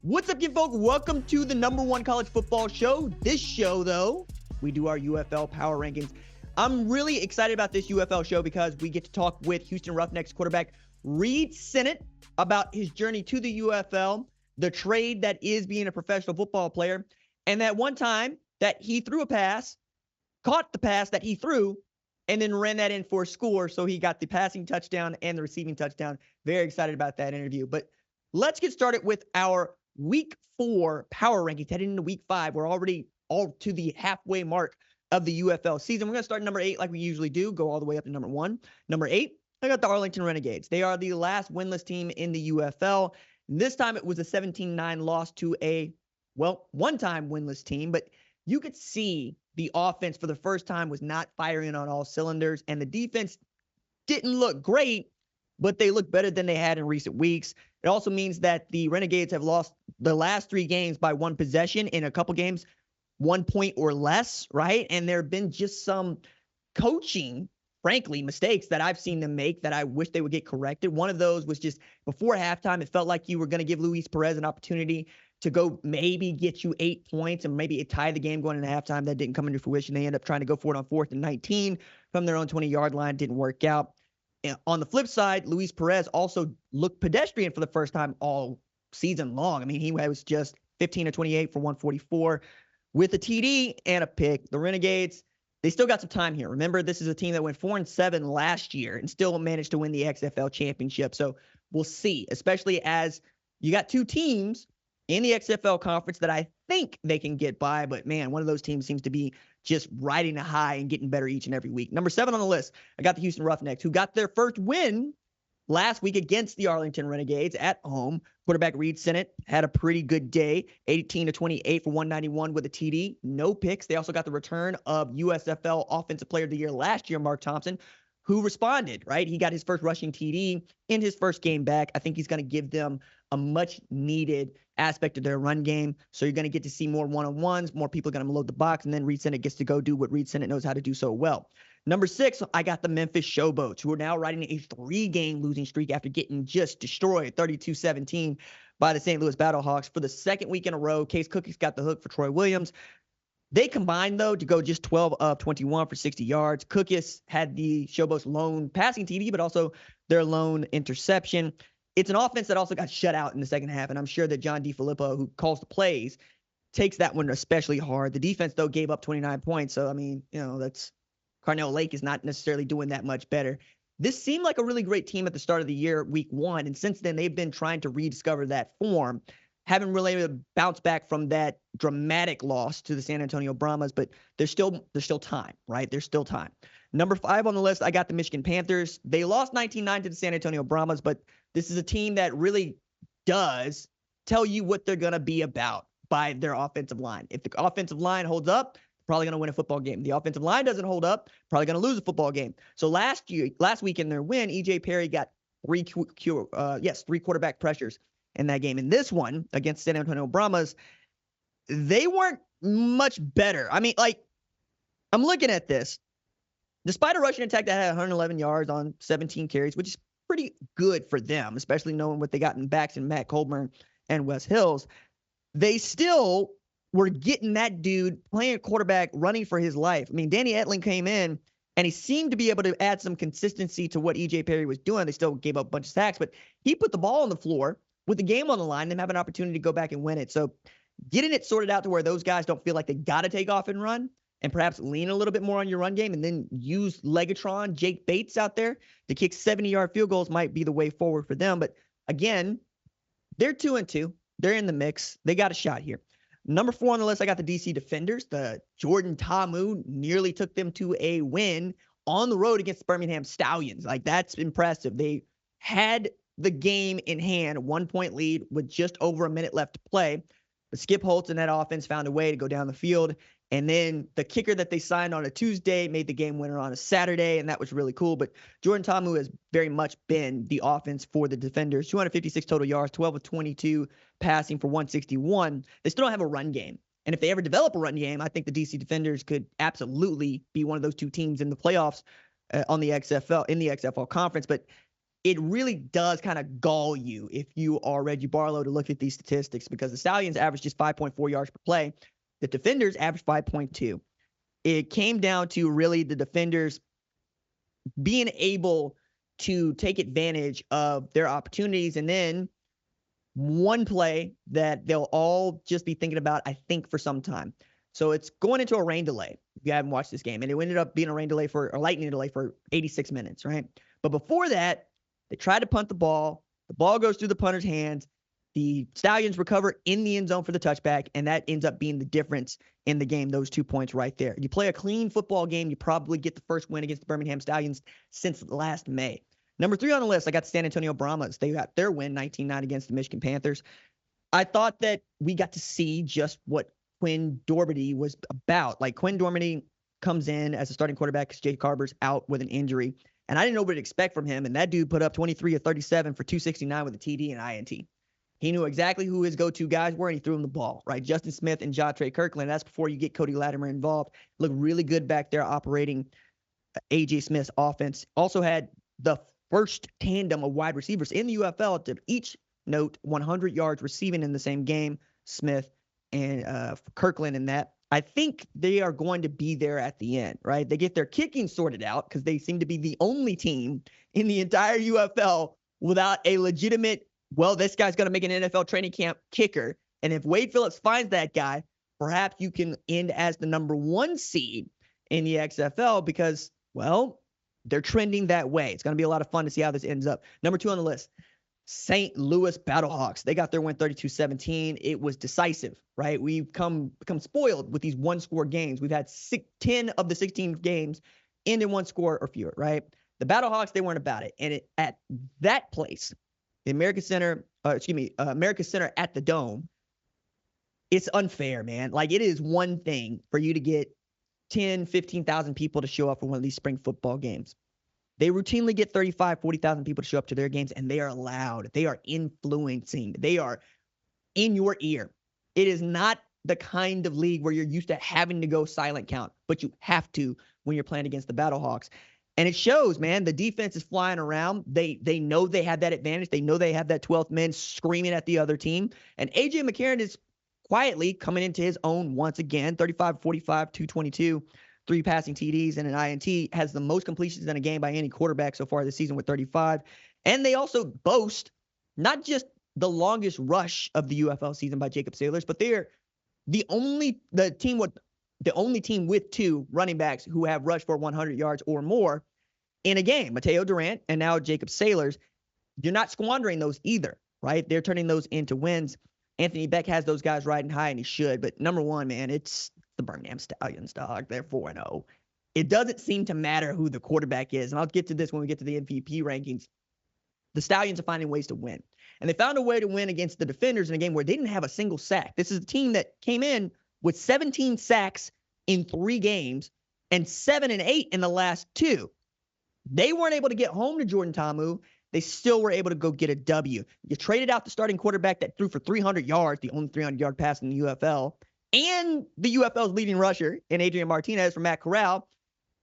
What's up, you folk? Welcome to the #1 college football show. This show, though, we do our UFL power rankings. I'm really excited about this UFL show because we get to talk with Houston Roughnecks quarterback Reid Sinnett about his journey to the UFL, the trade that is being a professional football player, and that one time that he threw a pass, caught the pass that he threw, and then ran that in for a score. So he got the passing touchdown and the receiving touchdown. Very excited about that interview. But let's get started with our Week 4 power rankings. Heading into Week 5, we're already all to the halfway mark of the UFL season. We're going to start number 8 like we usually do, go all the way up to number 1. Number 8, I got the Arlington Renegades. They are the last winless team in the UFL. And this time it was a 17-9 loss to a, one-time winless team. But you could see the offense for the first time was not firing on all cylinders. And the defense didn't look great, but they look better than they had in recent weeks. It also means that the Renegades have lost the last 3 games by 1 possession, in a couple games 1 point or less, right? And there have been just some coaching, frankly, mistakes that I've seen them make that I wish they would get corrected. One of those was just before halftime, it felt like you were going to give Luis Perez an opportunity to go maybe get you 8 points and maybe tie the game going into halftime. That didn't come into fruition. They end up trying to go for it on 4th and 19 from their own 20-yard line. Didn't work out. And on the flip side, Luis Perez also looked pedestrian for the first time all season long. I mean, he was just 15 of 28 for 144 with a TD and a pick. The Renegades, they still got some time here. Remember, this is a team that went 4-7 last year and still managed to win the XFL championship. So we'll see, especially as you got 2 teams in the XFL conference that I think they can get by. But, man, one of those teams seems to be just riding a high and getting better each and every week. Number 7 on the list, I got the Houston Roughnecks, who got their first win last week against the Arlington Renegades at home. Quarterback Reid Sinnett had a pretty good day, 18 of 28 for 191 with a TD, no picks. They also got the return of USFL Offensive Player of the Year last year, Mark Thompson, who responded, right? He got his first rushing TD in his first game back. I think he's going to give them a much-needed aspect of their run game. So you're going to get to see more one-on-ones, more people are going to load the box, and then Reid Sinnett gets to go do what Reid Sinnett knows how to do so well. Number 6, I got the Memphis Showboats, who are now riding a 3-game losing streak after getting just destroyed 32-17 by the St. Louis Battlehawks for the second week in a row. Case Cookie's got the hook for Troy Williams. They combined, though, to go just 12 of 21 for 60 yards. Cookies had the Showboats' lone passing TD, but also their lone interception. It's an offense that also got shut out in the second half, and I'm sure that John DeFilippo, who calls the plays, takes that one especially hard. The defense, though, gave up 29 points. So, I mean, that's Carnell Lake is not necessarily doing that much better. This seemed like a really great team at the start of the year, week 1, and since then they've been trying to rediscover that form. Haven't really able to bounce back from that dramatic loss to the San Antonio Brahmas, but there's still time, right? There's still time. Number 5 on the list, I got the Michigan Panthers. They lost 19-9 to the San Antonio Brahmas, but this is a team that really does tell you what they're going to be about by their offensive line. If the offensive line holds up, probably going to win a football game. The offensive line doesn't hold up, probably going to lose a football game. So last week in their win, E.J. Perry got 3 quarterback pressures in that game. In this one against San Antonio Brahmas, they weren't much better. I mean, I'm looking at this. Despite a rushing attack that had 111 yards on 17 carries, which is pretty good for them, especially knowing what they got in backs in Matt Colburn and Wes Hills, they still were getting that dude playing quarterback, running for his life. I mean, Danny Etling came in, and he seemed to be able to add some consistency to what E.J. Perry was doing. They still gave up a bunch of sacks, but he put the ball on the floor with the game on the line and have an opportunity to go back and win it. So getting it sorted out to where those guys don't feel like they got to take off and run, and perhaps lean a little bit more on your run game and then use Legatron, Jake Bates out there to kick 70-yard field goals might be the way forward for them. But again, they're 2-2. They're in the mix. They got a shot here. Number 4 on the list, I got the DC Defenders. The Jordan Ta'amu nearly took them to a win on the road against the Birmingham Stallions. That's impressive. They had the game in hand, 1-point lead with just over a minute left to play. But Skip Holtz and that offense found a way to go down the field. And then the kicker that they signed on a Tuesday made the game winner on a Saturday, and that was really cool. But Jordan Ta'amu has very much been the offense for the Defenders. 256 total yards, 12 of 22 passing for 161. They still don't have a run game. And if they ever develop a run game, I think the DC Defenders could absolutely be one of those 2 teams in the playoffs in the XFL conference. But it really does kind of gall you if you are Reggie Barlow to look at these statistics, because the Stallions average just 5.4 yards per play. The defenders average 5.2. It came down to really the defenders being able to take advantage of their opportunities, and then one play that they'll all just be thinking about, I think, for some time. So it's going into a rain delay, if you haven't watched this game, and it ended up being a rain delay for a lightning delay for 86 minutes, right? But before that, they tried to punt the ball goes through the punter's hands, the Stallions recover in the end zone for the touchback, and that ends up being the difference in the game, those 2 points right there. You play a clean football game, you probably get the first win against the Birmingham Stallions since last May. Number 3 on the list, I got the San Antonio Brahmas. They got their win 19-9 against the Michigan Panthers. I thought that we got to see just what Quinn Dormady was about. Like, Quinn Dormady comes in as a starting quarterback because Jake Carber's out with an injury, and I didn't know what to expect from him, and that dude put up 23 of 37 for 269 with a TD and INT. He knew exactly who his go-to guys were, and he threw him the ball, right? Justin Smith and Jatre Kirkland. That's before you get Cody Latimer involved. Looked really good back there operating A.J. Smith's offense. Also had the first tandem of wide receivers in the UFL to each note 100 yards receiving in the same game, Smith and Kirkland in that. I think they are going to be there at the end, right? They get their kicking sorted out because they seem to be the only team in the entire UFL without a legitimate, well, this guy's going to make an NFL training camp kicker. And if Wade Phillips finds that guy, perhaps you can end as the number 1 seed in the XFL because, well, they're trending that way. It's going to be a lot of fun to see how this ends up. Number 2 on the list, St. Louis Battlehawks. They got their win 32-17. It was decisive, right? We've become spoiled with these one-score games. We've had 10 of the 16 games end in 1 score or fewer, right? The Battlehawks, they weren't about it. And at that place, the America Center at the Dome, it's unfair, man. Like, it is one thing for you to get 10, 15,000 people to show up for one of these spring football games. They routinely get 35, 40,000 people to show up to their games, and they are loud. They are influencing. They are in your ear. It is not the kind of league where you're used to having to go silent count, but you have to when you're playing against the Battlehawks. And it shows, man. The defense is flying around. They know they have that advantage. They know they have that 12th man screaming at the other team. And A.J. McCarron is quietly coming into his own once again, 35, 45, 222. 3 passing TDs and an INT, has the most completions in a game by any quarterback so far this season with 35. And they also boast not just the longest rush of the UFL season by Jacob Sailors, but they're the only team with 2 running backs who have rushed for 100 yards or more in a game. Mateo Durant and now Jacob Sailors. You're not squandering those either, right? They're turning those into wins. Anthony Beck has those guys riding high, and he should. But number 1, man, it's the Birmingham Stallions, dog. They're 4-0. It doesn't seem to matter who the quarterback is. And I'll get to this when we get to the MVP rankings. The Stallions are finding ways to win. And they found a way to win against the Defenders in a game where they didn't have a single sack. This is a team that came in with 17 sacks in 3 games and 7 and 8 in the last 2. They weren't able to get home to Jordan Ta'amu. They still were able to go get a W. You traded out the starting quarterback that threw for 300 yards, the only 300-yard pass in the UFL, and the UFL's leading rusher in Adrian Martinez from Matt Corral.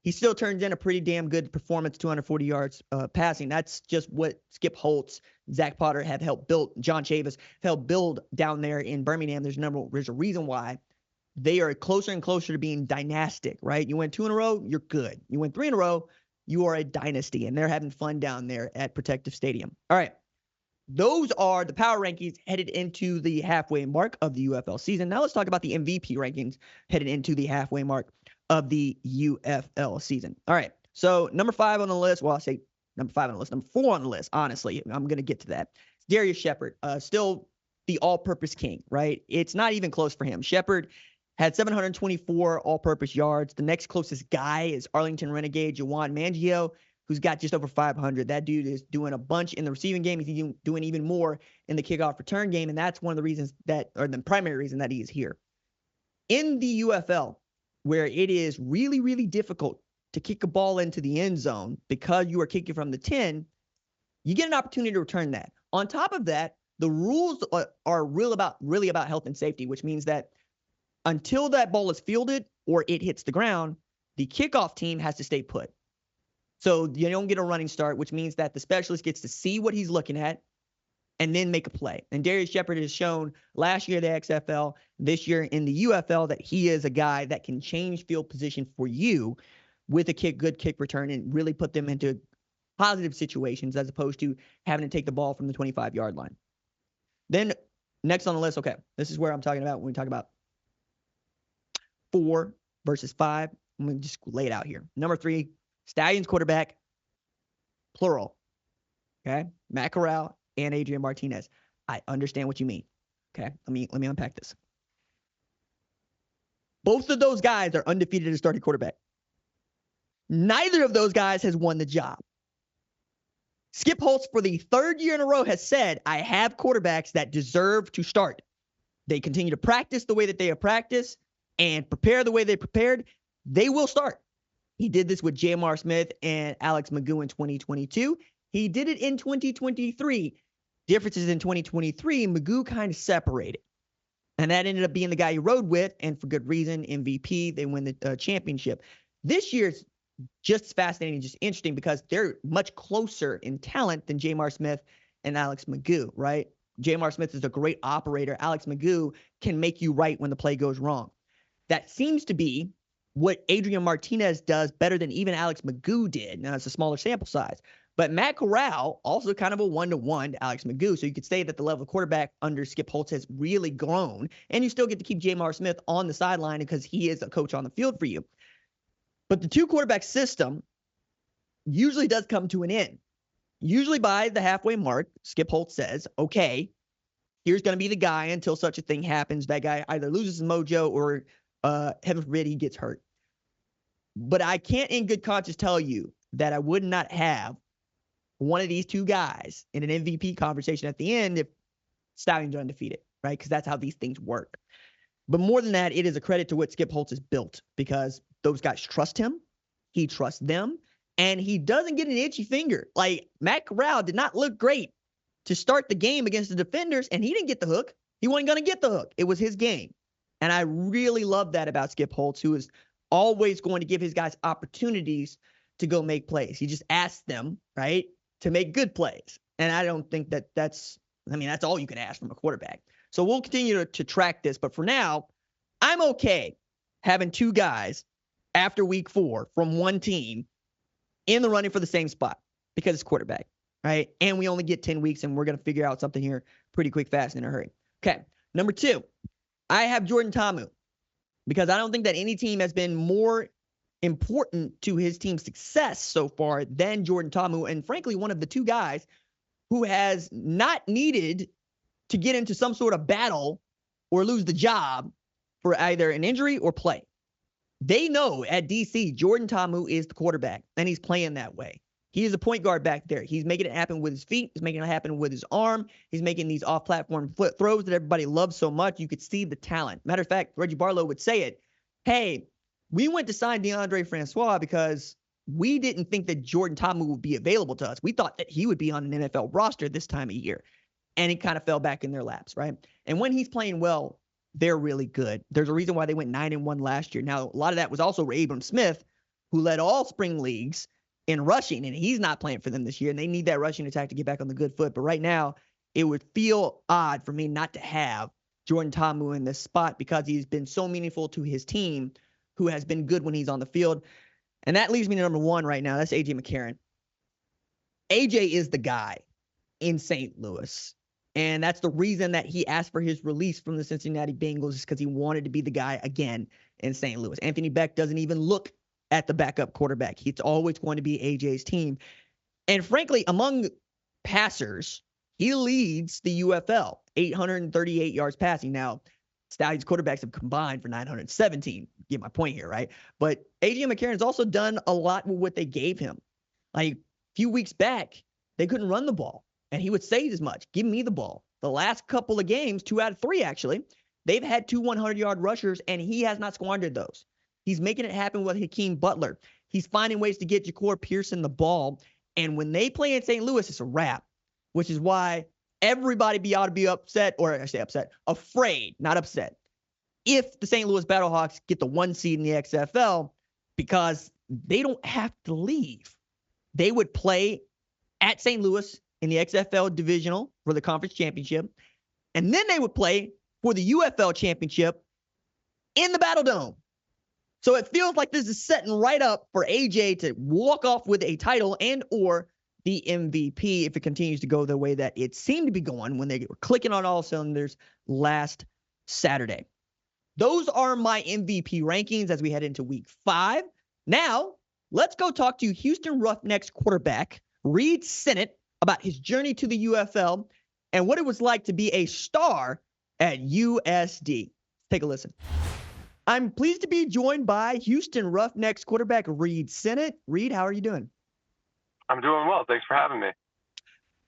He still turns in a pretty damn good performance, 240 yards passing. That's just what Skip Holtz, Zach Potter have helped build, John Chavis have helped build down there in Birmingham. There's a reason why they are closer and closer to being dynastic, right? You win 2 in a row, you're good. You win 3 in a row, you are a dynasty, and they're having fun down there at Protective Stadium. All right. Those are the power rankings headed into the halfway mark of the UFL season. Now let's talk about the MVP rankings headed into the halfway mark of the UFL season. All right. So number 5 on the list. Well, I say number 5 on the list. Number 4 on the list, honestly. I'm going to get to that. It's Darius Shepard, still the all-purpose king, right? It's not even close for him. Shepard had 724 all-purpose yards. The next closest guy is Arlington Renegade Jawan Mangio, who's got just over 500. That dude is doing a bunch in the receiving game. He's doing even more in the kickoff return game, and that's one of the reasons or the primary reason that he is here. In the UFL, where it is really, really difficult to kick a ball into the end zone because you are kicking from the 10, you get an opportunity to return that. On top of that, the rules are really about health and safety, which means that until that ball is fielded or it hits the ground, the kickoff team has to stay put. So you don't get a running start, which means that the specialist gets to see what he's looking at and then make a play. And Darius Shepard has shown last year in the XFL, this year in the UFL, that he is a guy that can change field position for you with a good kick return and really put them into positive situations as opposed to having to take the ball from the 25-yard line. Then next on the list, okay, this is where I'm talking about when we talk about 4 versus 5. I'm going to just lay it out here. Number 3, Stallions quarterback, plural. Okay, Matt Corral and Adrian Martinez. I understand what you mean. Okay, let me unpack this. Both of those guys are undefeated as starting quarterback. Neither of those guys has won the job. Skip Holtz, for the 3rd year in a row, has said, I have quarterbacks that deserve to start. They continue to practice the way that they have practiced and prepare the way they prepared. They will start. He did this with J.M.R. Smith and Alex Magoo in 2022. He did it in 2023. Differences in 2023, Magoo kind of separated. And that ended up being the guy he rode with, and for good reason, MVP. They win the championship. This year's just fascinating, just interesting, because they're much closer in talent than J.M.R. Smith and Alex Magoo, right? J.M.R. Smith is a great operator. Alex Magoo can make you right when the play goes wrong. That seems to be what Adrian Martinez does better than even Alex Magoo did. Now, it's a smaller sample size. But Matt Corral, also kind of a one-to-one to Alex Magoo. So you could say that the level of quarterback under Skip Holtz has really grown. And you still get to keep J.M.R. Smith on the sideline because he is a coach on the field for you. But the 2-quarterback system usually does come to an end. Usually by the halfway mark, Skip Holtz says, okay, here's going to be the guy until such a thing happens. That guy either loses his mojo or, heaven forbid, he gets hurt. But I can't in good conscience tell you that I would not have one of these two guys in an MVP conversation at the end if Stallions are undefeated, right? Because that's how these things work. But more than that, it is a credit to what Skip Holtz has built, because those guys trust him. He trusts them. And he doesn't get an itchy finger. Like, Matt Corral did not look great to start the game against the defenders, and he didn't get the hook. He wasn't going to get the hook. It was his game. And I really love that about Skip Holtz, who is always going to give his guys opportunities to go make plays. He just asks them, right, to make good plays. And I don't think that that's all you can ask from a quarterback. So we'll continue to track this. But for now, I'm okay having two guys after week 4 from one team in the running for the same spot because it's quarterback, right? And we only get 10 weeks, and we're going to figure out something here pretty quick, fast, in a hurry. Okay, number 2, I have Jordan Ta'amu, because I don't think that any team has been more important to his team's success so far than Jordan Ta'amu, and frankly, one of the two guys who has not needed to get into some sort of battle or lose the job for either an injury or play. They know at DC, Jordan Ta'amu is the quarterback, and he's playing that way. He is a point guard back there. He's making it happen with his feet. He's making it happen with his arm. He's making these off-platform throws that everybody loves so much. You could see the talent. Matter of fact, Reggie Barlow would say it. Hey, we went to sign DeAndre Francois because we didn't think that Jordan Ta'amu would be available to us. We thought that he would be on an NFL roster this time of year. And it kind of fell back in their laps, right? And when he's playing well, they're really good. There's a reason why they went 9-1 last year. Now, a lot of that was also Abram Smith, who led all spring leagues in rushing, and he's not playing for them this year, and they need that rushing attack to get back on the good foot. But right now, it would feel odd for me not to have Jordan Ta'amu in this spot because he's been so meaningful to his team, who has been good when he's on the field. And that leads me to number 1 right now. That's A.J. McCarron. A.J. is the guy in St. Louis. And that's the reason that he asked for his release from the Cincinnati Bengals, is because he wanted to be the guy again in St. Louis. Anthony Beck doesn't even look at the backup quarterback. It's always going to be AJ's team. And frankly, among passers, he leads the UFL, 838 yards passing. Now, Stallions quarterbacks have combined for 917. Get my point here, right? But A.J. McCarron's also done a lot with what they gave him. Like, a few weeks back, they couldn't run the ball. And he would say as much, give me the ball. The last couple of games, 2 out of 3 actually, they've had 2 100-yard rushers, and he has not squandered those. He's making it happen with Hakeem Butler. He's finding ways to get Ja'Cour Pearson the ball. And when they play in St. Louis, it's a wrap, which is why everybody ought to be upset, or I say upset, afraid, not upset, if the St. Louis Battlehawks get the 1 seed in the XFL, because they don't have to leave. They would play at St. Louis in the XFL divisional for the conference championship. And then they would play for the UFL championship in the Battle Dome. So it feels like this is setting right up for AJ to walk off with a title and or the MVP if it continues to go the way that it seemed to be going when they were clicking on all cylinders last Saturday. Those are my MVP rankings as we head into week 5. Now, let's go talk to Houston Roughnecks quarterback Reid Sinnett about his journey to the UFL and what it was like to be a star at USD. Take a listen. I'm pleased to be joined by Houston Roughnecks quarterback Reid Sinnett. Reid, how are you doing? I'm doing well. Thanks for having me.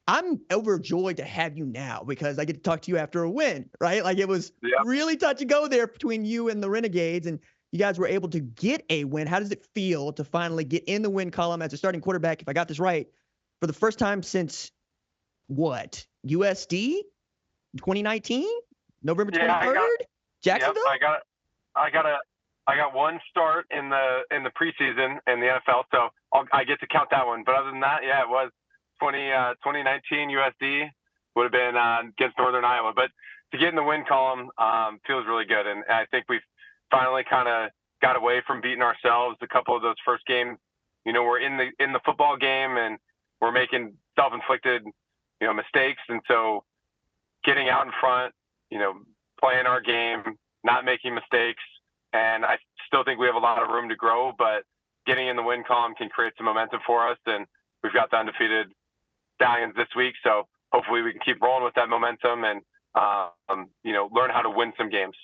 I'm overjoyed to have you now because I get to talk to you after a win, right? Like it was really touch and go there between you and the Renegades, and you guys were able to get a win. How does it feel to finally get in the win column as a starting quarterback, if I got this right, for the first time since what? USD 2019? November 23rd? Jacksonville? Yep, I got one start in the preseason in the NFL, so I get to count that one. But other than that, it was 2019 USD would have been against Northern Iowa. But to get in the win column feels really good, and I think we've finally kind of got away from beating ourselves. A couple of those first games, we're in the football game and we're making self-inflicted mistakes, and so getting out in front, playing our game, not making mistakes. And I still think we have a lot of room to grow, but getting in the win column can create some momentum for us. And we've got the undefeated Stallions this week, so hopefully we can keep rolling with that momentum and learn how to win some games.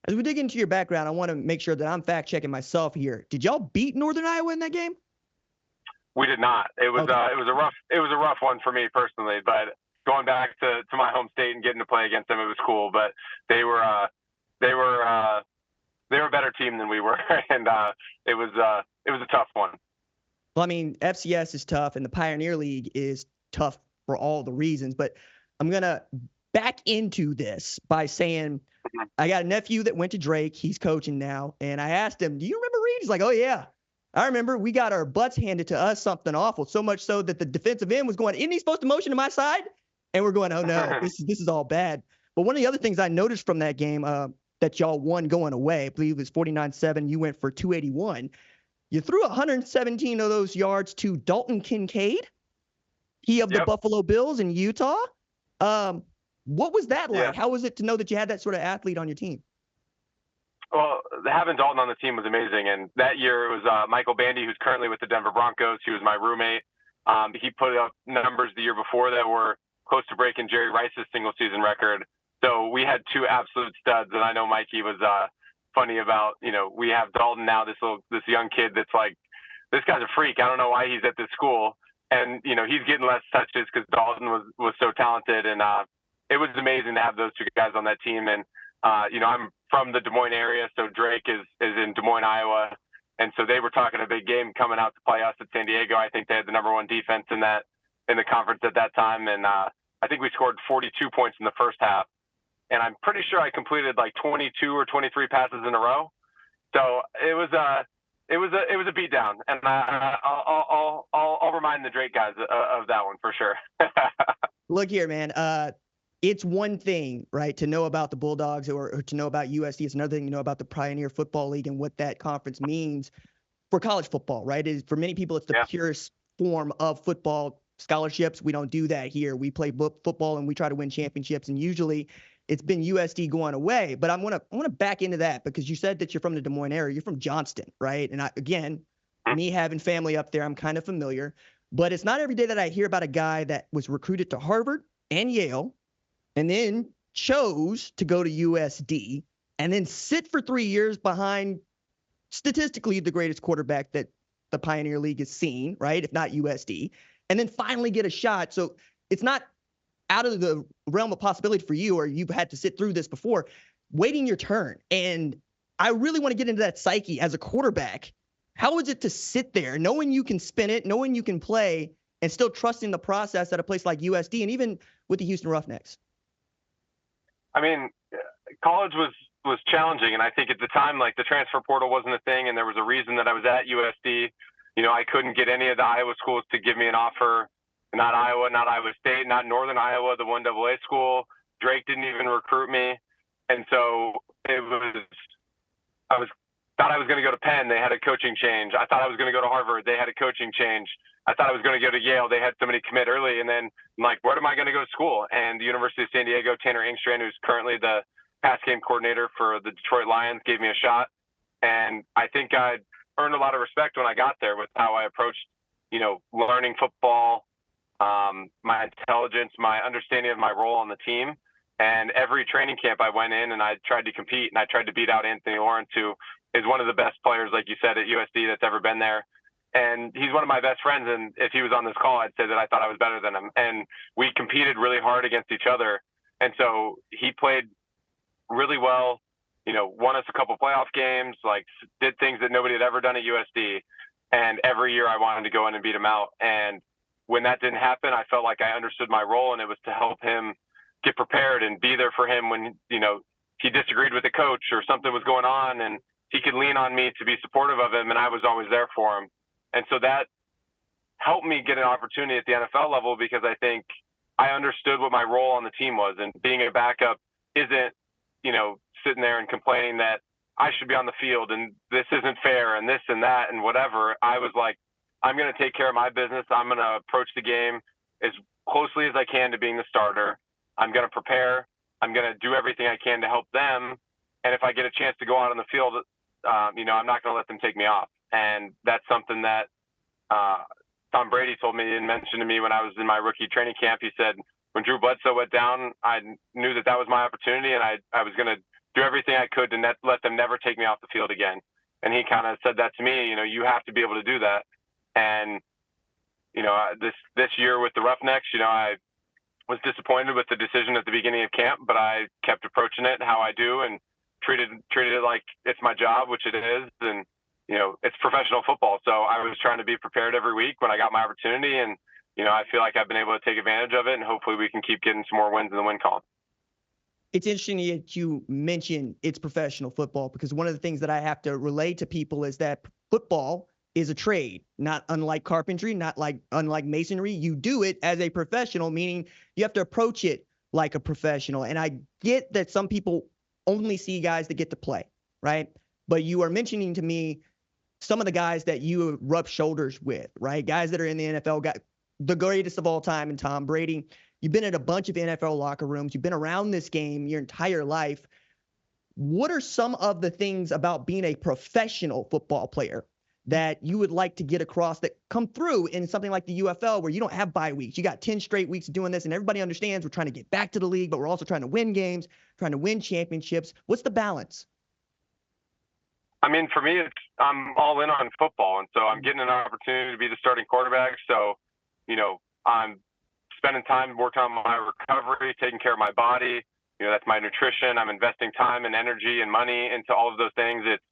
As we dig into your background, I want to make sure that I'm fact checking myself here. Did y'all beat Northern Iowa in that game? We did not. It was a rough one for me personally, but going back to my home state and getting to play against them, it was cool. But they were a better team than we were, and it was a tough one. Well, I mean, FCS is tough, and the Pioneer League is tough for all the reasons. But I'm gonna back into this by saying I got a nephew that went to Drake. He's coaching now, and I asked him, "Do you remember Reid?" He's like, "Oh yeah, I remember. We got our butts handed to us something awful, so much so that the defensive end was going, isn't he supposed to motion to my side?" And we're going, "Oh no, this is all bad." But one of the other things I noticed from that game that y'all won going away, I believe it was 49-7. You went for 281. You threw 117 of those yards to Dalton Kincaid, he of the Buffalo Bills in Utah. What was that like? How was it to know that you had that sort of athlete on your team? Well, having Dalton on the team was amazing. And that year it was Michael Bandy, who's currently with the Denver Broncos. He was my roommate. He put up numbers the year before that were close to breaking Jerry Rice's single season record. So we had two absolute studs. And I know Mikey was funny about, we have Dalton now, this young kid that's like, this guy's a freak. I don't know why he's at this school. And, he's getting less touches because Dalton was so talented. And it was amazing to have those two guys on that team. And, I'm from the Des Moines area, so Drake is in Des Moines, Iowa. And so they were talking a big game coming out to play us at San Diego. I think they had the number one defense in the conference at that time. And I think we scored 42 points in the first half. And I'm pretty sure I completed like 22 or 23 passes in a row. So it was a beatdown, and I'll remind the Drake guys of that one for sure. Look here, man. It's one thing, right, to know about the Bulldogs or to know about USD. It's another thing to know about the Pioneer Football League and what that conference means for college football, right? For many people, it's the purest form of football scholarships. We don't do that here. We play football and we try to win championships, and usually it's been USD going away. But I want to back into that because you said that you're from the Des Moines area. You're from Johnston, right? And me having family up there, I'm kind of familiar. But it's not every day that I hear about a guy that was recruited to Harvard and Yale and then chose to go to USD and then sit for 3 years behind statistically the greatest quarterback that the Pioneer League has seen, right? If not USD, and then finally get a shot. So it's not out of the realm of possibility for you, or you've had to sit through this before, waiting your turn. And I really want to get into that psyche as a quarterback. How is it to sit there knowing you can spin it, knowing you can play, and still trusting the process at a place like USD and even with the Houston Roughnecks? I mean, college was challenging, and I think at the time, like, the transfer portal wasn't a thing, and there was a reason that I was at USD. I couldn't get any of the Iowa schools to give me an offer. Not Iowa, not Iowa State, not Northern Iowa, the 1AA school. Drake didn't even recruit me. And so thought I was going to go to Penn. They had a coaching change. I thought I was going to go to Harvard. They had a coaching change. I thought I was going to go to Yale. They had somebody commit early. And then I'm like, where am I going to go to school? And the University of San Diego, Tanner Engstrand, who's currently the pass game coordinator for the Detroit Lions, gave me a shot. And I think I earned a lot of respect when I got there with how I approached, learning football, my intelligence, my understanding of my role on the team. And every training camp I went in and I tried to compete and I tried to beat out Anthony Lawrence, who is one of the best players, like you said, at USD that's ever been there. And he's one of my best friends. And if he was on this call, I'd say that I thought I was better than him. And we competed really hard against each other. And so he played really well, won us a couple playoff games, like did things that nobody had ever done at USD. And every year I wanted to go in and beat him out. And when that didn't happen, I felt like I understood my role, and it was to help him get prepared and be there for him when, he disagreed with the coach or something was going on, and he could lean on me to be supportive of him, and I was always there for him. And so that helped me get an opportunity at the NFL level, because I think I understood what my role on the team was, and being a backup isn't, sitting there and complaining that I should be on the field and this isn't fair and this and that and whatever. I was like, I'm going to take care of my business. I'm going to approach the game as closely as I can to being the starter. I'm going to prepare. I'm going to do everything I can to help them. And if I get a chance to go out on the field, I'm not going to let them take me off. And that's something that Tom Brady told me and mentioned to me when I was in my rookie training camp. He said, when Drew Bledsoe went down, I knew that was my opportunity, and I was going to do everything I could to let them never take me off the field again. And he kind of said that to me, you have to be able to do that. And, this year with the Roughnecks, I was disappointed with the decision at the beginning of camp, but I kept approaching it how I do and treated it like it's my job, which it is. And, it's professional football. So I was trying to be prepared every week when I got my opportunity. And, I feel like I've been able to take advantage of it, and hopefully we can keep getting some more wins in the win column. It's interesting that you mention it's professional football, because one of the things that I have to relate to people is that football is a trade, not unlike carpentry, unlike masonry. You do it as a professional, meaning you have to approach it like a professional. And I get that some people only see guys that get to play, right? But you are mentioning to me some of the guys that you rub shoulders with, right? Guys that are in the NFL, got the greatest of all time, and Tom Brady. You've been at a bunch of NFL locker rooms. You've been around this game your entire life. What are some of the things about being a professional football player that you would like to get across that come through in something like the UFL, where you don't have bye weeks? You got 10 straight weeks doing this, and everybody understands we're trying to get back to the league, but we're also trying to win games, trying to win championships. What's the balance? I mean, for me, I'm all in on football, and so I'm getting an opportunity to be the starting quarterback. So, I'm spending time working on my recovery, taking care of my body. That's my nutrition. I'm investing time and energy and money into all of those things. It's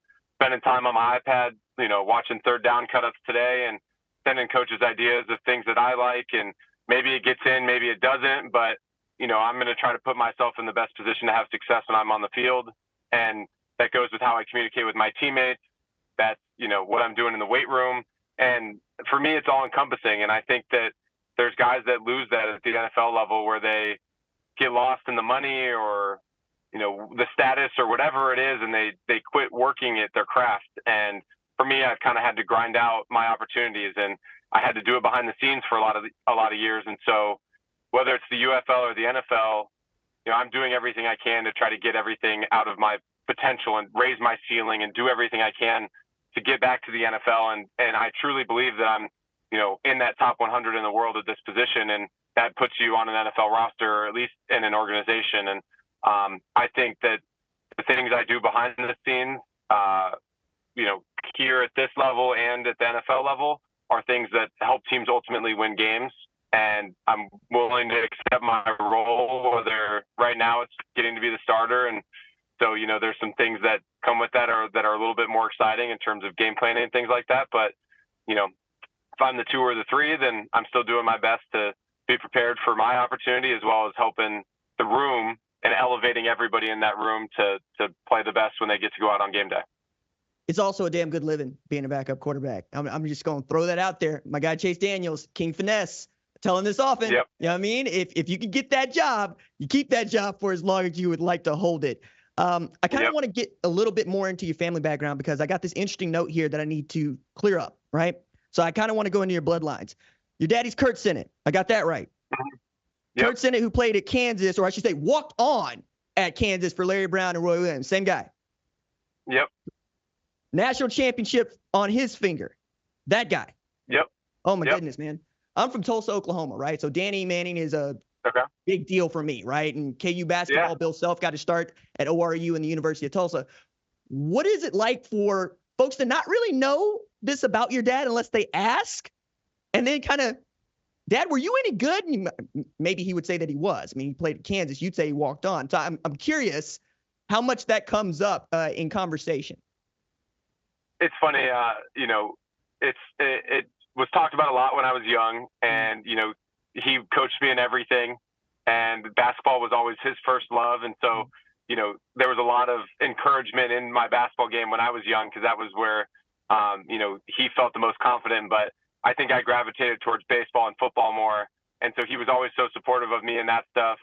spending time on my iPad, watching third down cut-ups today and sending coaches ideas of things that I like. And maybe it gets in, maybe it doesn't, but, I'm going to try to put myself in the best position to have success when I'm on the field. And that goes with how I communicate with my teammates. That's, what I'm doing in the weight room. And for me, it's all encompassing. And I think that there's guys that lose that at the NFL level, where they get lost in the money or, the status or whatever it is, and they quit working at their craft. And for me, I've kind of had to grind out my opportunities, and I had to do it behind the scenes for a lot of years. And so whether it's the UFL or the NFL, I'm doing everything I can to try to get everything out of my potential and raise my ceiling and do everything I can to get back to the NFL. And I truly believe that I'm, in that top 100 in the world at this position. And that puts you on an NFL roster, or at least in an organization. And I think that the things I do behind the scenes, here at this level and at the NFL level, are things that help teams ultimately win games. And I'm willing to accept my role, whether right now it's getting to be the starter. And so, there's some things that come with that are a little bit more exciting in terms of game planning and things like that. But, if I'm the 2 or the 3, then I'm still doing my best to be prepared for my opportunity, as well as helping the room and elevating everybody in that room to play the best when they get to go out on game day. It's also a damn good living being a backup quarterback. I'm just going to throw that out there. My guy Chase Daniels, King Finesse, telling this often. Yep. You know what I mean? If you can get that job, you keep that job for as long as you would like to hold it. I kind of want to get a little bit more into your family background because I got this interesting note here that I need to clear up, right? So I kind of want to go into your bloodlines. Your daddy's Kurt Sinnett. I got that right. Yep. Kurt Sinnett, who played at Kansas, or I should say walked on at Kansas for Larry Brown and Roy Williams. Same guy. Yep. National championship on his finger. That guy. Yep. Oh, my goodness, man. I'm from Tulsa, Oklahoma, right? So Danny Manning is a big deal for me, right? And KU basketball, Bill Self got to start at ORU and the University of Tulsa. What is it like for folks to not really know this about your dad unless they ask? And then kind of, Dad, were you any good? And maybe he would say that he was. I mean, he played at Kansas. You'd say he walked on. So I'm curious how much that comes up in conversation. It's funny, it was talked about a lot when I was young, and, he coached me in everything, and basketball was always his first love. And so, there was a lot of encouragement in my basketball game when I was young, because that was where, he felt the most confident. But I think I gravitated towards baseball and football more. And so he was always so supportive of me and that stuff.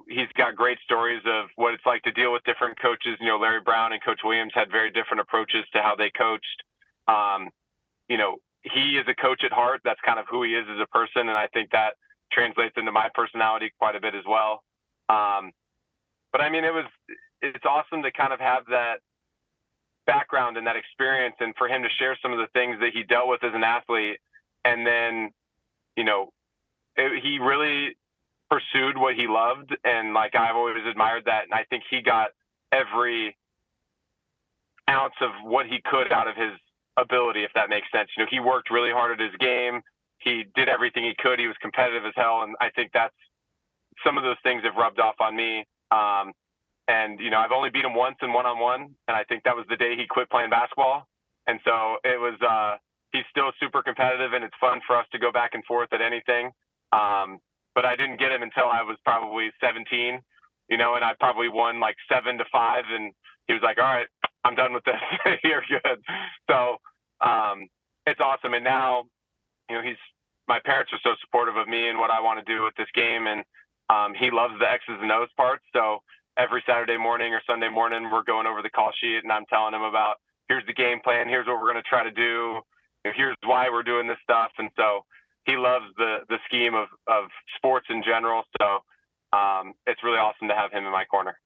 He's got great stories of what it's like to deal with different coaches. Larry Brown and Coach Williams had very different approaches to how they coached. He is a coach at heart. That's kind of who he is as a person. And I think that translates into my personality quite a bit as well. But I mean, it's awesome to kind of have that background and that experience, and for him to share some of the things that he dealt with as an athlete. And then, he really pursued what he loved. And like, I've always admired that. And I think he got every ounce of what he could out of his ability, if that makes sense. He worked really hard at his game. He did everything he could. He was competitive as hell. And I think that's some of those things have rubbed off on me. And, I've only beat him once in one-on-one. And I think that was the day he quit playing basketball. And so it was, he's still super competitive, and it's fun for us to go back and forth at anything. But I didn't get him until I was probably 17, and I probably won like 7-5. And he was like, all right, I'm done with this. You're good. So, it's awesome. And now, my parents are so supportive of me and what I want to do with this game. And, he loves the X's and O's part. So every Saturday morning or Sunday morning, we're going over the call sheet, and I'm telling him about, here's the game plan. Here's what we're going to try to do. Here's why we're doing this stuff. And so he loves the scheme of sports in general. So, it's really awesome to have him in my corner.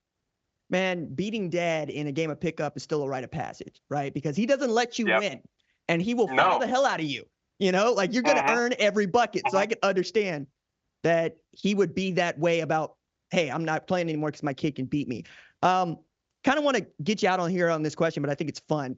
Man, beating Dad in a game of pickup is still a rite of passage, right? Because he doesn't let you win, and he will foul the hell out of you. Like, you're going to earn every bucket. So I can understand that he would be that way about, hey, I'm not playing anymore because my kid can beat me. Kind of want to get you out on here on this question, but I think it's fun.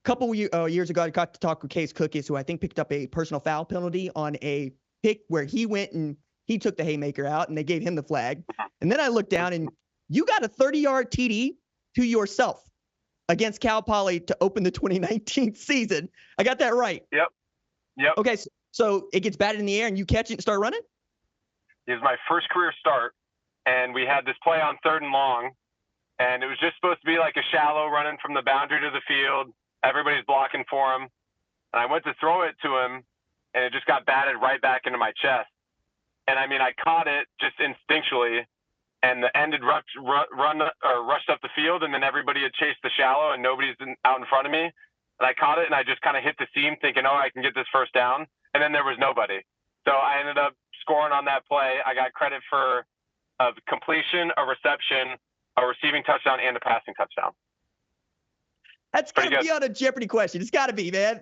A couple years ago, I got to talk with Case Cookies, who I think picked up a personal foul penalty on a pick where he went and he took the haymaker out, and they gave him the flag. And then I looked down, and you got a 30-yard TD to yourself against Cal Poly to open the 2019 season. I got that right. Yep. Okay, so it gets batted in the air, and you catch it and start running? It was my first career start, and we had this play on 3rd and long, and it was just supposed to be like a shallow running from the boundary to the field. Everybody's blocking for him. And I went to throw it to him, and it just got batted right back into my chest. And I mean, I caught it just instinctually, and the end had rushed up the field, and then everybody had chased the shallow, and nobody's out in front of me. And I caught it, and I just kind of hit the seam thinking, oh, I can get this first down. And then there was nobody. So I ended up scoring on that play. I got credit for a completion, a reception, a receiving touchdown, and a passing touchdown. That's got to be on a Jeopardy question. It's got to be, man.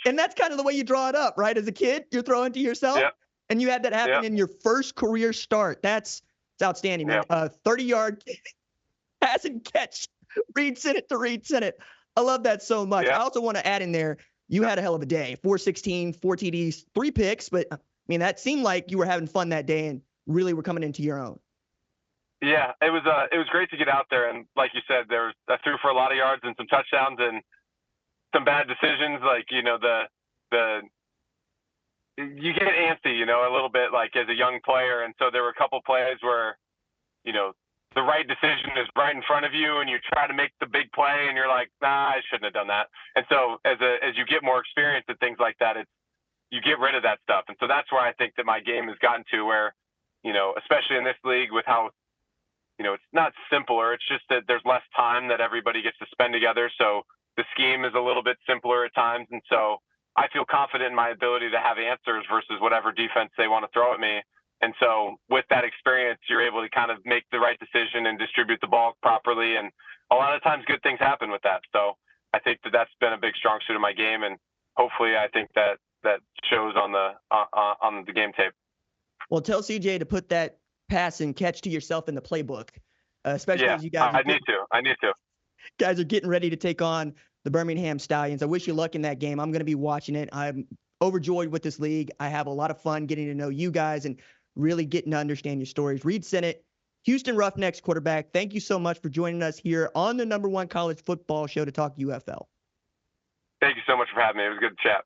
And that's kind of the way you draw it up, right? As a kid, you're throwing to yourself, and you had that happen in your first career start. It's outstanding, man. 30-yard pass and catch. Reid Sinnett to Reid Sinnett. I love that so much. I also want to add in there, you had a hell of a day. 416, 4 TDs, 3 picks. But, I mean, that seemed like you were having fun that day and really were coming into your own. Yeah, it was great to get out there. And like you said, I threw for a lot of yards and some touchdowns and some bad decisions. Like, you get antsy, a little bit, like, as a young player. And so there were a couple plays where, the right decision is right in front of you and you try to make the big play and you're like, nah, I shouldn't have done that. And so as you get more experience and things like that, you get rid of that stuff. And so that's where I think that my game has gotten to where, especially in this league with how, it's not simpler. It's just that there's less time that everybody gets to spend together. So the scheme is a little bit simpler at times. And so I feel confident in my ability to have answers versus whatever defense they want to throw at me. And so with that experience, you're able to kind of make the right decision and distribute the ball properly. And a lot of times good things happen with that. So I think that that's been a big strong suit of my game. And hopefully I think that shows on the game tape. Well, tell CJ to put that pass and catch to yourself in the playbook, especially as you guys. I need to. Guys are getting ready to take on the Birmingham Stallions. I wish you luck in that game. I'm going to be watching it. I'm overjoyed with this league. I have a lot of fun getting to know you guys and really getting to understand your stories. Reid Sinnett, Houston Roughnecks quarterback, thank you so much for joining us here on the #1 college football show to talk UFL. Thank you so much for having me. It was a good chat.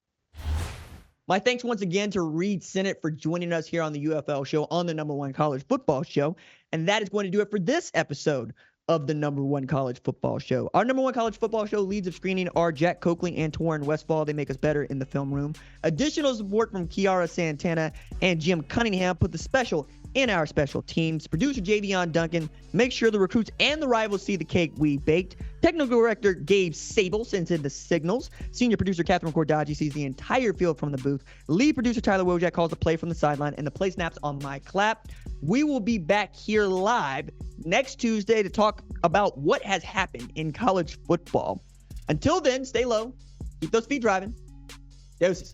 My thanks once again to Reid Sinnett for joining us here on the UFL show on the #1 college football show. And that is going to do it for this episode of the #1 college football show. Our #1 college football show leads of screening are Jack Coakley and Torrin Westfall. They make us better in the film room. Additional support from Kiara Santana and Jim Cunningham put the special in our special teams. Producer Javion Duncan makes sure the recruits and the rivals see the cake we baked. Technical director Gabe Sable sends in the signals. Senior producer Catherine Cordaji sees the entire field from the booth. Lead producer Tyler Wojak calls the play from the sideline, and the play snaps on my clap. We will be back here live next Tuesday to talk about what has happened in college football. Until then, stay low, keep those feet driving. Doses.